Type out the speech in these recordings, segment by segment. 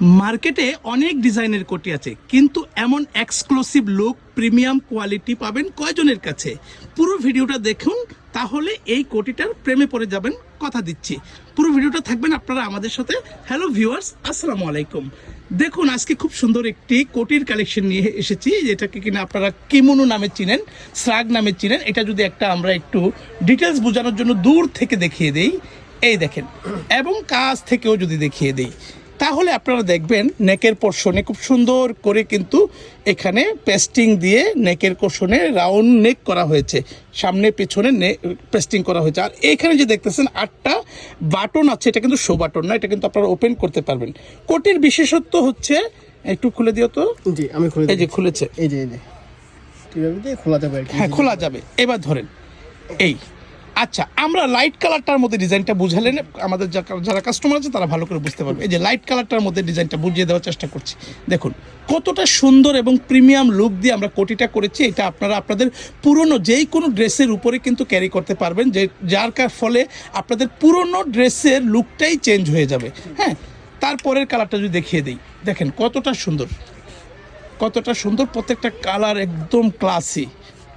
মার্কেটে অনেক ডিজাইনের কোটি আছে, কিন্তু এমন এক্সক্লুসিভ লুক প্রিমিয়াম কোয়ালিটি পাবেন কয়জনের কাছে? পুরো ভিডিওটা দেখুন, তাহলে এই কোটিটার প্রেমে পড়ে যাবেন, কথা দিচ্ছি। পুরো ভিডিওটা থাকবেন আপনারা আমাদের সাথে। হ্যালো ভিউয়ার্স, আসসালামু আলাইকুম। দেখুন, আজকে খুব সুন্দর একটি কোটির কালেকশন নিয়ে এসেছি, যেটাকে কিনা আপনারা কিমোনো নামে চিনেন, শ্রাগ নামে চিনেন। এটা যদি একটা আমরা একটু ডিটেলস বোঝানোর জন্য দূর থেকে দেখিয়ে দেই, এই দেখেন, এবং কাছ থেকেও যদি দেখিয়ে দেই, তাহলে আপনারা দেখবেন নেকের পোর্শনে খুব সুন্দর করে কিন্তু এখানে পেস্টিং দিয়ে নেকের পোর্শনে রাউন্ড নেক করা হয়েছে, সামনে পেছনে পেস্টিং করা হয়েছে। আর এখানে যে দেখতেছেন 8টা বাটন আছে, এটা কিন্তু শো বাটন না, এটা কিন্তু আপনারা ওপেন করতে পারবেন। কোটির বিশেষত্ব হচ্ছে, একটু খুলে দিও তো। জি, আমি খুলে এই যে খুলেছে, এই যে ঠিক আছে, খোলা যাবে আর কি। হ্যাঁ, খোলা যাবে। এবার ধরেন এই, আচ্ছা, আমরা লাইট কালারটার মধ্যে ডিজাইনটা বুঝালেন আমাদের যারা কাস্টমার আছে তারা ভালো করে বুঝতে পারবে। এই যে লাইট কালারটার মধ্যে ডিজাইনটা বুঝিয়ে দেওয়ার চেষ্টা করছি। দেখুন কতটা সুন্দর এবং প্রিমিয়াম লুক দিয়ে আমরা কোটিটা করেছি। এটা আপনারা আপনাদের পুরনো যেই কোনো ড্রেসের উপরে কিন্তু ক্যারি করতে পারবেন, যার ফলে আপনাদের পুরনো ড্রেসের লুকটাই চেঞ্জ হয়ে যাবে। হ্যাঁ, তারপরের কালারটা যদি দেখিয়ে দিই, দেখেন কতটা সুন্দর, কতটা সুন্দর, প্রত্যেকটা কালার একদম ক্লাসি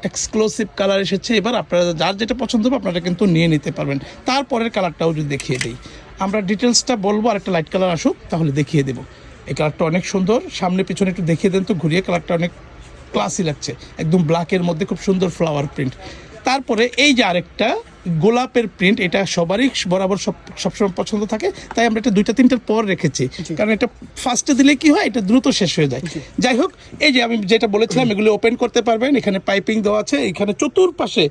এক্সক্লুসিভ কালার এসেছে। এবার আপনারা যার যেটা পছন্দ হবে আপনারা কিন্তু নিয়ে নিতে পারবেন। তারপরের কালারটাও যদি দেখিয়ে দিই, আমরা ডিটেলসটা বলবো, আর একটা লাইট কালার আসুক তাহলে দেখিয়ে দেবো। এই কালারটা অনেক সুন্দর, সামনে পিছনে একটু দেখিয়ে দেন তো ঘুরিয়ে। কালারটা অনেক ক্লাসি লাগছে, একদম ব্ল্যাকের মধ্যে খুব সুন্দর ফ্লাওয়ার প্রিন্ট। তারপরে এই যে আরেকটা গোলাপের প্রিন্ট, এটা সবারই বরাবর সবসময় পছন্দ থাকে, তাই আমরা এটা 2-3টার পর রেখেছি, কারণ এটা ফার্স্টে দিলে কি হয়, এটা দ্রুত শেষ হয়ে যায়। যাই হোক, এই যে আমি যেটা বলেছিলাম, এগুলো ওপেন করতে পারবেন। এখানে পাইপিং দেওয়া আছে, এখানে চতুর্পাশে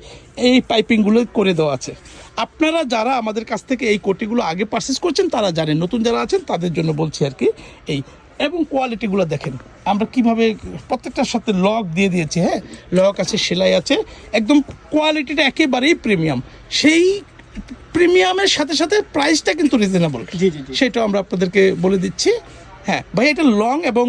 এই পাইপিংগুলো করে দেওয়া আছে। আপনারা যারা আমাদের কাছ থেকে এই কোটিগুলো আগে পারচেস করছেন তারা জানেন, নতুন যারা আছেন তাদের জন্য বলছি আর কি। এই এবং কোয়ালিটিগুলো দেখেন আমরা কিভাবে প্রত্যেকটার সাথে লক দিয়ে দিয়েছি। হ্যাঁ, লক আছে, সেলাই আছে, একদম কোয়ালিটিটা একেবারেই প্রিমিয়াম। সেই প্রিমিয়ামের সাথে সাথে প্রাইসটা কিন্তু রিজনেবল, সেটাও আমরা আপনাদেরকে বলে দিচ্ছি। হ্যাঁ ভাই, এটা লং এবং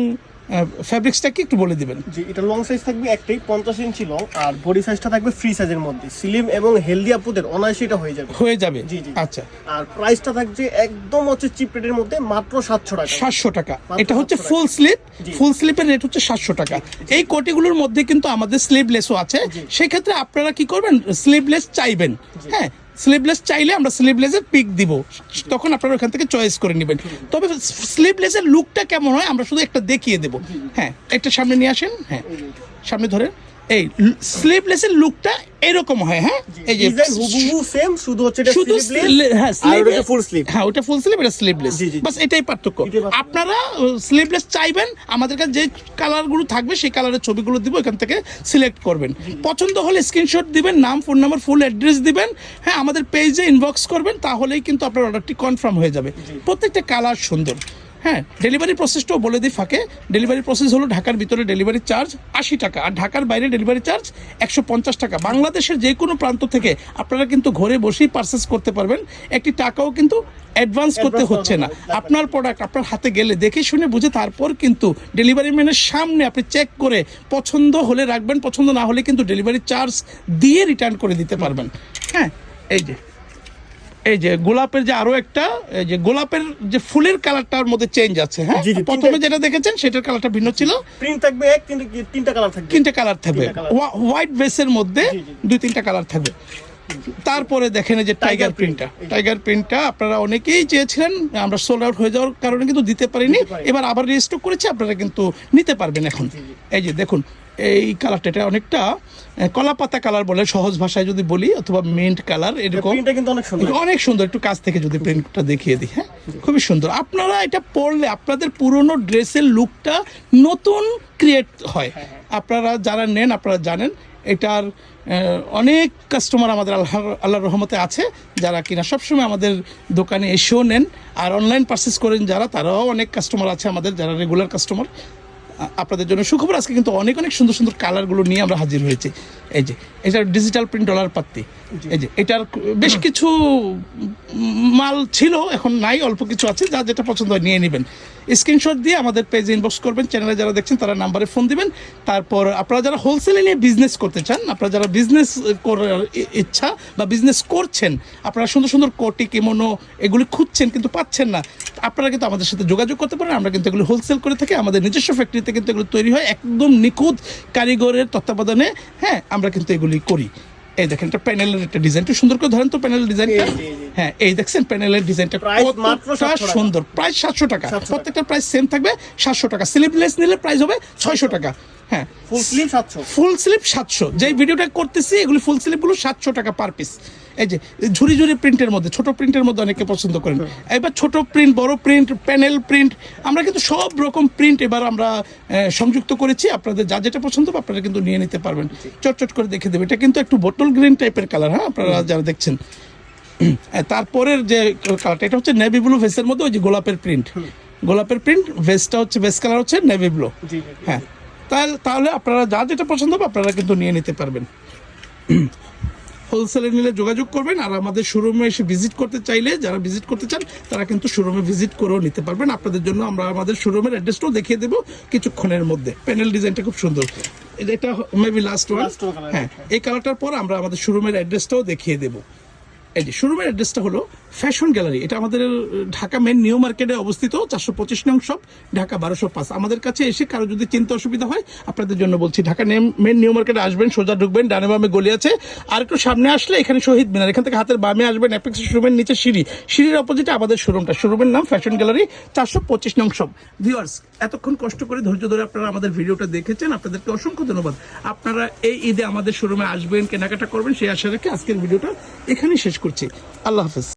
ফ্যাব্রিক্সটা কি একটু বলে দিবেন? জি, এটা লং সাইজ থাকবে একটাই 50 ইঞ্চি লং, আর বডি সাইজটা থাকবে ফ্রি সাইজের মধ্যে। স্লিম এবং হেলদি আপুদের অনায়াসে এটা হয়ে যাবে। জি। আচ্ছা, আর প্রাইসটা থাকছে একদম হচ্ছে চিপ রেটের মধ্যে, মাত্র 700 টাকা। এটা হচ্ছে ফুল স্লিপ, ফুল স্লিপের রেট হচ্ছে 700 টাকা। এই কোটিগুলোর মধ্যে কিন্তু আমাদের স্লিভলেসও আছে, সেক্ষেত্রে আপনারা কি করবেন, স্লিভলেস চাইবেন। হ্যাঁ, স্লিভলেস চাইলে আমরা স্লিভলেসের পিক দিব, তখন আপনারা ওখান থেকে চয়েস করে নেবেন। তবে স্লিভলেসের লুকটা কেমন হয় আমরা শুধু একটা দেখিয়ে দেবো। হ্যাঁ, একটা সামনে নিয়ে আসেন, হ্যাঁ সামনে ধরে। এই স্লিভলেসের লুকটা এরকম হয়। হ্যাঁ, এই যে হুবহু সেম, শুধু হচ্ছে এটা শুধু স্লিভলেস আর এটা ফুল স্লিভ। হ্যাঁ, ওটা ফুল স্লিভ, এটা স্লিভলেস, বাস এটাই পার্থক্য। আপনারা স্লিভলেস চাইবেন, আমাদের কাছে যে কালারগুলো থাকবে সেই কালারের ছবিগুলো দিব, এখান থেকে সিলেক্ট করবেন। পছন্দ হলে স্ক্রিনশট দিবেন, নাম, ফোন নাম্বার, ফুল অ্যাড্রেস দিবেন। হ্যাঁ, আমাদের পেজে ইনবক্স করবেন, তাহলেই কিন্তু আপনার অর্ডারটি কনফার্ম হয়ে যাবে। প্রত্যেকটা কালার সুন্দর। হ্যাঁ, ডেলিভারি প্রসেসটাও বলে দিই ফাঁকে। ডেলিভারি প্রসেস হলো ঢাকার ভিতরে ডেলিভারি চার্জ 80 টাকা, আর ঢাকার বাইরে ডেলিভারি চার্জ 150 টাকা। বাংলাদেশের যে কোনো প্রান্ত থেকে আপনারা কিন্তু ঘরে বসেই পারচেস করতে পারবেন, একটি টাকাও কিন্তু অ্যাডভান্স করতে হচ্ছে না। আপনার প্রোডাক্ট আপনার হাতে গেলে দেখে শুনে বুঝে তারপর কিন্তু ডেলিভারি ম্যানের সামনে আপনি চেক করে পছন্দ হলে রাখবেন, পছন্দ না হলে কিন্তু ডেলিভারি চার্জ দিয়ে রিটার্ন করে দিতে পারবেন। হ্যাঁ, এই যে গোলাপের যে আরো একটা, এই যে গোলাপের যে ফুলের কালারটার মধ্যে চেঞ্জ আছে। হ্যাঁ, প্রথমে যেটা দেখেছেন সেটার কালারটা ভিন্ন ছিল। প্রিন্ট থাকবে তিনটা কালার থাকবে, হোয়াইট বেসের মধ্যে 2-3টা কালার থাকবে। তারপরে দেখেন এই যে টাইগার প্রিন্টটা আপনারা অনেকেই চেয়েছিলেন, আমরা সোল্ড আউট হয়ে যাওয়ার কারণে কিন্তু দিতে পারিনি, এবার আবার রিস্টক করেছি, আপনারা কিন্তু নিতে পারবেন এখন। এই যে দেখুন এই কালারটা, এটা অনেকটা কলাপাতা কালার বলে সহজ ভাষায় যদি বলি, অথবা মিন্ট কালার, এরকম অনেক সুন্দর। একটু কাছ থেকে যদি প্রিন্টটা দেখিয়ে দিই, হ্যাঁ খুবই সুন্দর। আপনারা এটা পরলে আপনাদের পুরনো ড্রেসের লুকটা নতুন ক্রিয়েট হয়। আপনারা যারা নেন আপনারা জানেন, এটার অনেক কাস্টমার আমাদের আল্লাহর রহমতে আছে, যারা কিনা সবসময় আমাদের দোকানে এসেও নেন, আর অনলাইন পারচেস করেন যারা, তারাও অনেক কাস্টমার আছে আমাদের যারা রেগুলার কাস্টমার। আপনাদের জন্য সুখবর, আজকে কিন্তু অনেক সুন্দর সুন্দর কালারগুলো নিয়ে আমরা হাজির হয়েছি। এই যে এটা ডিজিটাল প্রিন্ট ডলার পাত্তি, এই যে এটার বেশ কিছু মাল ছিল, এখন নাই, অল্প কিছু আছে, যা যেটা পছন্দ হয় নিয়ে নেবেন। স্ক্রিনশট দিয়ে আমাদের পেজে ইনবক্স করবেন, চ্যানেলে যারা দেখছেন তারা নাম্বারে ফোন দিবেন। তারপর আপনারা যারা হোলসেলে নিয়ে বিজনেস করতে চান, আপনারা যারা বিজনেস করার ইচ্ছা বা বিজনেস করছেন, আপনারা সুন্দর সুন্দর কোটি কিমোনো এগুলি খুঁজছেন কিন্তু পাচ্ছেন না, আপনারা কিন্তু আমাদের সাথে যোগাযোগ করতে পারেন। আমরা কিন্তু এগুলো হোলসেল করে থাকি, আমাদের নিজস্ব ফ্যাক্টরিতে কিন্তু এগুলো তৈরি হয় একদম নিখুঁত কারিগরের তত্ত্বাবধানে। হ্যাঁ, আমরা কিন্তু এগুলি করি। এই দেখেন এটা প্যানেলের একটা ডিজাইন, একটু সুন্দর করে ধরেন তো প্যানেলের ডিজাইনটা। হ্যাঁ, এই দেখছেন প্যানেলের ডিজাইনটা Price মাত্র কতটা 700 টাকা। সুন্দর, প্রাইস 700 টাকা। 700 প্রত্যেকটা প্রাইস সেম থাকবে, 700 টাকা। স্লিপলেস নিলে প্রাইস হবে 600 টাকা। হ্যাঁ, ফুল স্লিভ 700। ফুল স্লিপ 700। যেই ভিডিওটা করতেছি এগুলি ফুল স্লিপগুলো 700 টাকা পার পিস। এই যে ঝুরি ঝুরি প্রিন্টের মধ্যে, ছোট প্রিন্টের মধ্যে অনেকে পছন্দ করেন। এবার ছোট প্রিন্ট, বড় প্রিন্ট, প্যানেল প্রিন্ট, আমরা কিন্তু সব রকম প্রিন্ট এবার আমরা সংযুক্ত করেছি। আপনাদের যা যেটা পছন্দ হবে আপনারা কিন্তু নিয়ে নিতে পারবেন। চটচট করে দেখে দেবে, এটা কিন্তু একটু বোতল গ্রিন টাইপের কালার। হ্যাঁ, আপনারা যারা দেখছেন, তারপরের যে কালারটা এটা হচ্ছে নেভি ব্লু ভেস্টের মধ্যে ওই যে গোলাপের প্রিন্ট, গোলাপের প্রিন্ট। ভেস্টটা হচ্ছে, ভেস্ট কালার হচ্ছে নেভি ব্লু। জি হ্যাঁ, তাহলে আপনারা যা যেটা পছন্দ হবে আপনারা কিন্তু নিয়ে নিতে পারবেন। হোলসেলে নিলে যোগাযোগ করবেন। আর আমাদের শোরুমে এসে ভিজিট করতে চাইলে, যারা ভিজিট করতে চান তারা কিন্তু শোরুমে ভিজিট করেও নিতে পারবেন। আপনাদের জন্য আমরা আমাদের শোরুমের অ্যাড্রেসটাও দেখিয়ে দেবো কিছুক্ষণের মধ্যে। প্যানেল ডিজাইনটা খুব সুন্দর, এটা maybe last one. Last one, হ্যাঁ, এই কালারটার পর আমরা আমাদের শোরুমের অ্যাড্রেসটাও দেখিয়ে দেবো। এই যে শোরুমের অ্যাড্রেসটা হলো ফ্যাশন গ্যালারি, এটা আমাদের ঢাকা মেন নিউ মার্কেটে অবস্থিত, 425 নং শপ, ঢাকা 1205। আমাদের কাছে এসে কারো যদি চিনতে অসুবিধা হয়, আপনাদের জন্য বলছি, ঢাকা মেন নিউ মার্কেটে আসবেন, সোজা ঢুকবেন, ডানে বামে গলি আছে, আর একটু সামনে আসলে এখানে শহীদ মিনার, এখান থেকে হাতের বামে আসবেন, অ্যাপেক্স শোরুমের নিচে সিঁড়ি, সিঁড়ির অপোজিটে আমাদের শোরুমটা। শোরুমের নাম ফ্যাশন গ্যালারি, 425 নং শপ। ভিউয়ার্স, এতক্ষণ কষ্ট করে ধৈর্য ধরে আপনারা আমাদের ভিডিওটা দেখেছেন, আপনাদেরকে অসংখ্য ধন্যবাদ। আপনারা এই ঈদে আমাদের শোরুমে আসবেন, কেনাকাটা করবেন, সেই আশা রেখে আজকের ভিডিওটা এখানেই শেষ করছি। আল্লাহ হাফেজ।